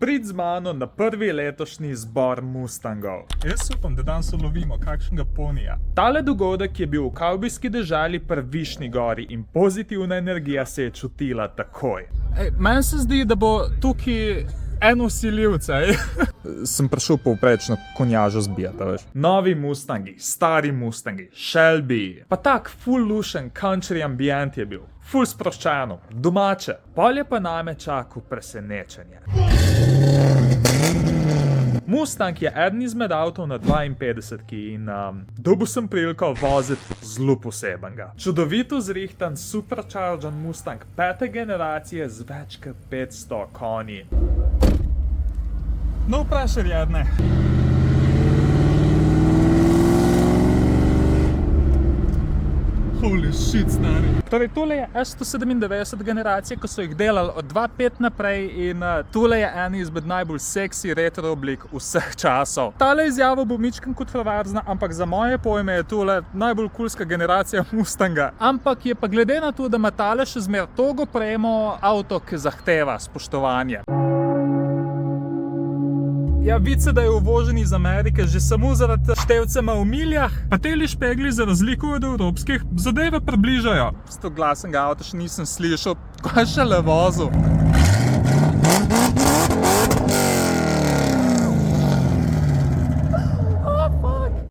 Prid z mano na prvi letošnji zbor Mustangov. Jaz upam, da danes ulovimo kakšnega ponija. Tale dogodek je bil v kavbojski deželi pri Višnji gori in pozitivna energija se je čutila takoj. Meni se zdi, da bo tukaj en vsiljivc, Sem prišel povprečno konjažo zbijati, veš. Novi Mustangi, stari Mustangi, Shelby, pa tak full lušen country ambient je bil. Full sproščeno, domače. Pol je pa name čakal presenečenje. Mustang je eden izmed avtov na 52 in dobil sem priliko voziti zelo posebenega. Čudovito zrihtan supercharged Mustang 5. generacije z več kot 500 konji. No, vprašaj jedne. Holy shit, stari. Torej, tole je S197 generacije, ko so jih delali od 2.5 naprej in tole je en izmed najbolj seksi retro oblik vseh časov. Tale izjava bo mičken kontroverzna, ampak za moje pojme je tole najbolj kulska generacija Mustanga. Ampak je pa glede na to, da ima tale še zmer togo premo, avto, ki zahteva spoštovanje. Ja, vidi se, da je uvožen iz Amerike že samo zaradi števcema v miljah, pa teli špegli za razliko od evropskih zadeve približajo. S to glasnega avta še nisem slišal, ko je šele vozil.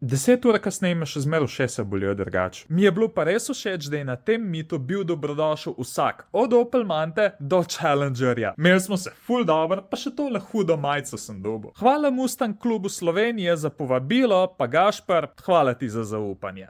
10 ur kasneje me še zmer ušesa bolijo drugače. Mi je bilo pa res všeč, da je na tem mitu bil dobrodošel vsak, od Opel Mante do Challengerja. Imeli smo se ful dobro, pa še tole hudo majico sem dobil. Hvala Mustang klubu Slovenije za povabilo, pa Gašper, hvala ti za zaupanje.